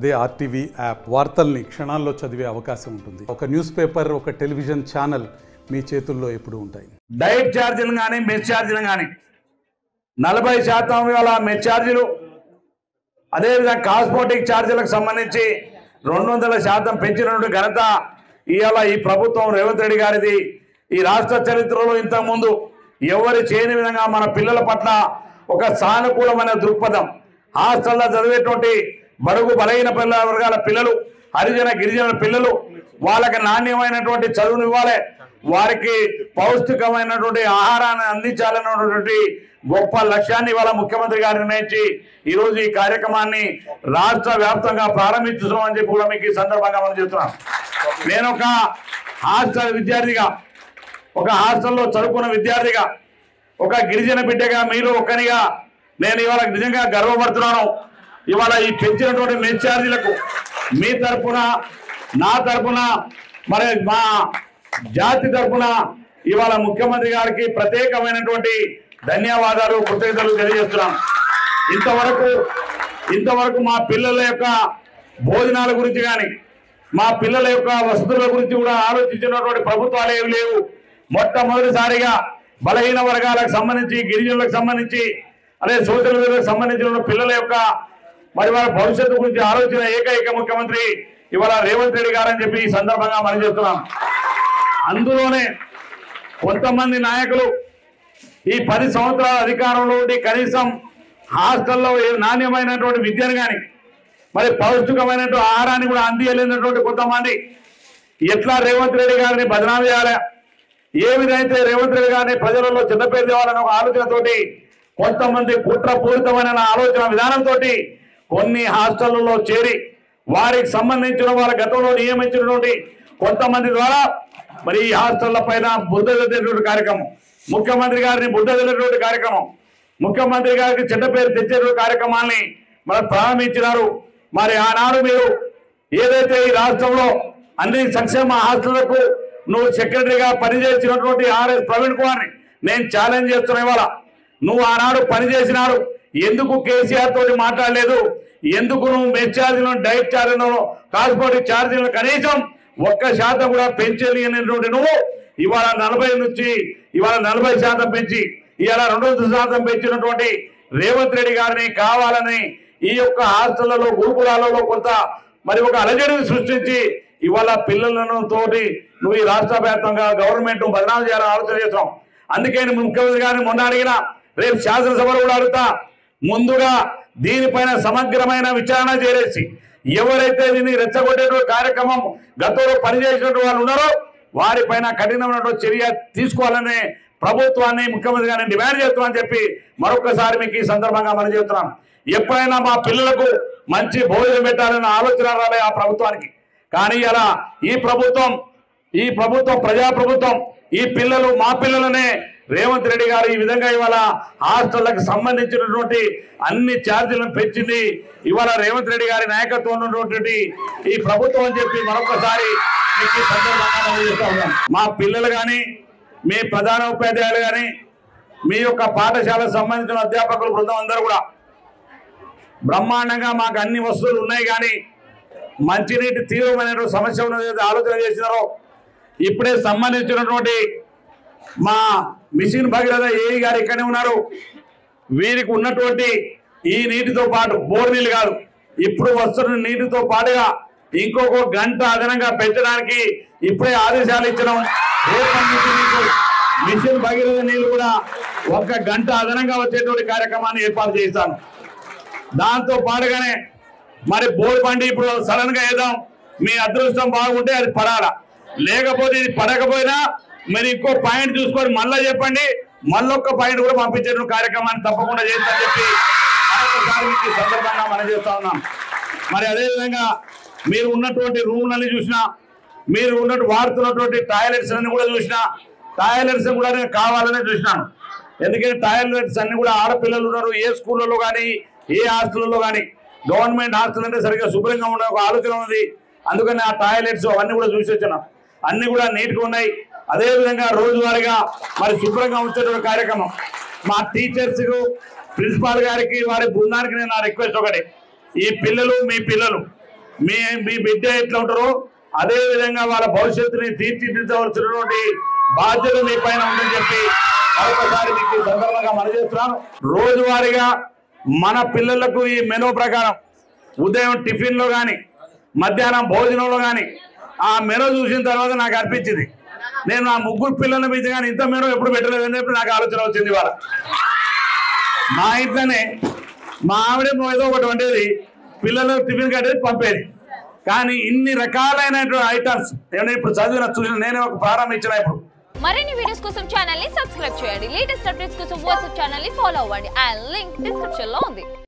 అదే RTV app వార్తల్ని క్షణాల్లో చదివే అవకాశం ఉంటుంది. ఒక న్యూస్ పేపర్, ఒక టెలివిజన్ ఛానల్ మీ చేతుల్లో ఎప్పుడూ ఉంటాయి. డైట్ ఛార్జీలు కానీ మెస్ ఛార్జీలు కానీ 40% ఇవాళ మెస్ ఛార్జీలు, అదేవిధంగా కాస్మోటిక్ ఛార్జీలకు సంబంధించి 200% పెంచినటువంటి ఘనత ఇవాళ ఈ ప్రభుత్వం రేవంత్ రెడ్డి గారిది. ఈ రాష్ట్ర చరిత్రలో ఇంతకుముందు ఎవరు చేయని విధంగా మన పిల్లల పట్ల ఒక సానుకూలమైన దృక్పథం, హాస్టల్లో చదివేటువంటి బడుగు బలహీన వర్గాల పిల్లలు, హరిజన గిరిజన పిల్లలు, వాళ్ళకి నాణ్యమైనటువంటి చదువును ఇవ్వాలి, వారికి పౌష్టికమైనటువంటి ఆహారాన్ని అందించాలన్నటువంటి గొప్ప లక్ష్యాన్ని ఇవాళ ముఖ్యమంత్రి గారు నిర్ణయించి ఈరోజు ఈ కార్యక్రమాన్ని రాష్ట్ర వ్యాప్తంగా ప్రారంభించుతున్నామని చెప్పి కూడా మీకు ఈ సందర్భంగా మనం చెప్తున్నాం. నేను ఒక హాస్టల్ విద్యార్థిగా, ఒక హాస్టల్లో చదువుకున్న విద్యార్థిగా, ఒక గిరిజన బిడ్డగా, మీలో ఒక్కనిగా నేను ఇవాళ నిజంగా గర్వపడుతున్నాను. ఇవాళ ఈ పెంచినటువంటి మెస్ ఛార్జీలకు మీ తరఫున, నా తరఫున, మరి మా జాతి తరఫున ఇవాళ ముఖ్యమంత్రి గారికి ప్రత్యేకమైనటువంటి ధన్యవాదాలు, కృతజ్ఞతలు తెలియజేస్తున్నాం. ఇంతవరకు మా పిల్లల యొక్క భోజనాల గురించి కానీ, మా పిల్లల యొక్క వసతుల గురించి కూడా ఆలోచించినటువంటి ప్రభుత్వాలు ఏమి లేవు. మొట్టమొదటిసారిగా బలహీన వర్గాలకు సంబంధించి, గిరిజనులకు సంబంధించి, అదే సోషల్ వెల్ఫేర్కి సంబంధించిన పిల్లల యొక్క మరి వారి భవిష్యత్తు గురించి ఆలోచన ఏకైక ముఖ్యమంత్రి ఇవాళ రేవంత్ రెడ్డి గారు అని చెప్పి ఈ సందర్భంగా మనం చెప్తున్నాం. అందులోనే కొంతమంది నాయకులు ఈ 10 సంవత్సరాల అధికారంలో ఉండి కనీసం హాస్టల్లో నాణ్యమైనటువంటి విద్యను కానీ, మరి పౌష్టికమైనటువంటి ఆహారాన్ని కూడా అందియలేనటువంటి కొంతమంది ఎట్లా రేవంత్ రెడ్డి గారిని బదనాం చేయాలి, ఏ విధంగా రేవంత్ రెడ్డి గారిని ప్రజలలో చిన్నపేరు తేవాలన్న ఒక ఆలోచనతోటి, కొంతమంది కుట్రపూరితమైన ఆలోచన విధానంతో కొన్ని హాస్టళ్లలో చేరి వారికి సంబంధించిన వాళ్ళ గతంలో నియమించినటువంటి కొంతమంది ద్వారా మరి ఈ హాస్టళ్ల పైన బుద్ధ తెచ్చేటువంటి కార్యక్రమం, ముఖ్యమంత్రి గారిని బుద్ధ తెచ్చేటువంటి కార్యక్రమం, ముఖ్యమంత్రి గారికి చెడ్డ పేరు తెచ్చేటువంటి కార్యక్రమాన్ని మనం ప్రారంభించినారు. మరి ఆనాడు మీరు ఏదైతే ఈ రాష్ట్రంలో అన్ని సంక్షేమ హాస్టళ్లకు నువ్వు సెక్రటరీగా పనిచేసినటువంటి ఆర్ఎస్ ప్రవీణ్ కుమార్ని నేను ఛాలెంజ్ చేస్తున్నా. ఇవాళ నువ్వు ఆనాడు పనిచేసినాడు, ఎందుకు కేసీఆర్ తోటి మాట్లాడలేదు, ఎందుకు నువ్వు మెస్ ఛార్జీలను, డైట్ ఛార్జీలను, కాస్మోటిక్ ఛార్జీలను కనీసం 1% కూడా పెంచలేనటువంటి నువ్వు ఇవాళ 40 నుంచి ఇవాళ 40% పెంచి ఇవాళ 200% పెంచినటువంటి రేవంత్ రెడ్డి గారిని కావాలని ఈ యొక్క హాస్టళ్లలో, గురుకులాలలో కొంత మరి ఒక అలజడిని సృష్టించి ఇవాళ పిల్లలను తోటి నువ్వు ఈ రాష్ట్ర వ్యాప్తంగా గవర్నమెంట్ బదనాం చేయాలని ఆలోచన చేస్తాం. అందుకే ముఖ్యమంత్రి గారిని మొన్న అడిగినా, రేపు శాసనసభలో కూడా అడుగుతా, ముందుగా దీనిపైన సమగ్రమైన విచారణ చేసి ఎవరైతే దీన్ని రెచ్చగొట్టేటువంటి కార్యక్రమం గతంలో పనిచేసినటువంటి వాళ్ళు ఉన్నారో వారిపైన కఠినమైనటువంటి చర్య తీసుకోవాలనే ప్రభుత్వాన్ని ముఖ్యమంత్రి గారిని డిమాండ్ చేస్తామని చెప్పి మరొకసారి మీకు ఈ సందర్భంగా మనం చెప్తున్నాం. ఎప్పుడైనా మా పిల్లలకు మంచి భోజనం పెట్టాలన్న ఆలోచన రాలే ఆ ప్రభుత్వానికి. కానీ అలా ఈ ప్రభుత్వం ప్రజాప్రభుత్వం, ఈ పిల్లలు మా పిల్లలనే రేవంత్ రెడ్డి గారు ఈ విధంగా ఇవాళ హాస్టళ్లకు సంబంధించినటువంటి అన్ని ఛార్జీలను పెంచింది ఇవాళ రేవంత్ రెడ్డి గారి నాయకత్వం ఉన్నటువంటి ఈ ప్రభుత్వం అని చెప్పి మరొకసారి మీకు ఈ సందర్భంగా చేస్తూ ఉన్నాం. మా పిల్లలు కానీ, మీ ప్రధాన ఉపాధ్యాయులు కానీ, మీ యొక్క పాఠశాలకు సంబంధించిన అధ్యాపకుల బృందం అందరూ కూడా బ్రహ్మాండంగా మాకు అన్ని వస్తువులు ఉన్నాయి, కానీ మంచినీటి తీవ్రమైన సమస్య ఉన్నది ఆలోచన చేసినారో ఇప్పుడే సంబంధించినటువంటి మా మిషన్ భగీరథ ఏఈ గారు ఇక్కడే ఉన్నారు. వీరికి ఉన్నటువంటి ఈ నీటితో పాటు బోర్ నీళ్ళు కాదు, ఇప్పుడు వస్తున్న నీటితో పాటుగా ఇంకొక గంట అదనంగా పెంచడానికి ఇప్పుడే ఆదేశాలు ఇచ్చడం. రేపటి నుంచి మీకు మిషన్ భగీరథ నీళ్ళు కూడా 1 గంట అదనంగా వచ్చేటువంటి కార్యక్రమాన్ని ఏర్పాటు చేస్తాను. దాంతో పాటుగానే మరి బోర్ బండి ఇప్పుడు సడన్ గా వేద్దాం, మీ అదృష్టం బాగుంటే అది పడాలా, లేకపోతే ఇది పడకపోయినా మరి ఇంకో పాయింట్ చూసుకొని మళ్ళా చెప్పండి, మళ్ళొక్క పాయింట్ కూడా పంపించే కార్యక్రమాన్ని తప్పకుండా చేస్తామని చెప్పి మరొకసారి సందర్భంగా మనం చేస్తా ఉన్నాం. మరి అదేవిధంగా మీరు ఉన్నటువంటి రూమ్లని చూసినా, మీరు వాడుతున్నటువంటి టాయిలెట్స్ అన్ని కూడా చూసినా, టాయిలెట్స్ కూడా నేను కావాలనే చూసినాను. ఎందుకంటే టాయిలెట్స్ అన్ని కూడా ఆడపిల్లలు ఉన్నారు, ఏ స్కూళ్ళలో కానీ ఏ హాస్టల్లో కానీ, గవర్నమెంట్ హాస్టల్ అంటే సరిగ్గా శుభ్రంగా ఉండే ఒక ఆలోచన ఉంది. అందుకని ఆ టాయిలెట్స్ అవన్నీ కూడా చూసి వచ్చినాం, అన్ని కూడా నీట్గా ఉన్నాయి. అదేవిధంగా రోజువారీగా మరి శుభ్రంగా ఉంచేటువంటి కార్యక్రమం మా టీచర్స్ ప్రిన్సిపాల్ గారికి వారి బృందానికి నేను నా రిక్వెస్ట్ ఒకటి, ఈ పిల్లలు మీ పిల్లలు మీ మీ బిడ్డ ఎట్లా ఉంటారో అదే విధంగా వాళ్ళ భవిష్యత్తుని తీర్చిదిద్దవలసినటువంటి బాధ్యత మీ పైన ఉందని చెప్పి మరొకసారి మీకు సందర్భంగా మనజేస్తున్నాను. రోజువారీగా మన పిల్లలకు ఈ మెనూ ప్రకారం ఉదయం టిఫిన్లో కానీ మధ్యాహ్నం భోజనంలో కానీ ఆ మెనూ చూసిన తర్వాత నాకు అనిపించింది నేను నా ముగ్గురు పిల్లల మీద కానీ ఇంత మెనూ ఎప్పుడు పెట్టలేదని చెప్పి నాకు ఆలోచన వచ్చింది. వాళ్ళ మా ఇంట్లోనే మా ఆవిడే ఏదో ఒకటి వండేది, పిల్లలు టిఫిన్ కట్టేది పంపేది. కానీ ఇన్ని రకాలైనటువంటి ఐటమ్స్ నేను ఇప్పుడు చూసిన నేనే ఒక ప్రారంభించిన. ఇప్పుడు మరిన్ని వీడియోస్ కోసం ఛానల్ ని సబ్స్క్రైబ్ చేయండి. లేటెస్ట్ అప్డేట్స్ కోసం వాట్సాప్ ఛానల్ ని ఫాలో అవ్వండి. ఆ లింక్ డిస్క్రిప్షన్ లో ఉంది.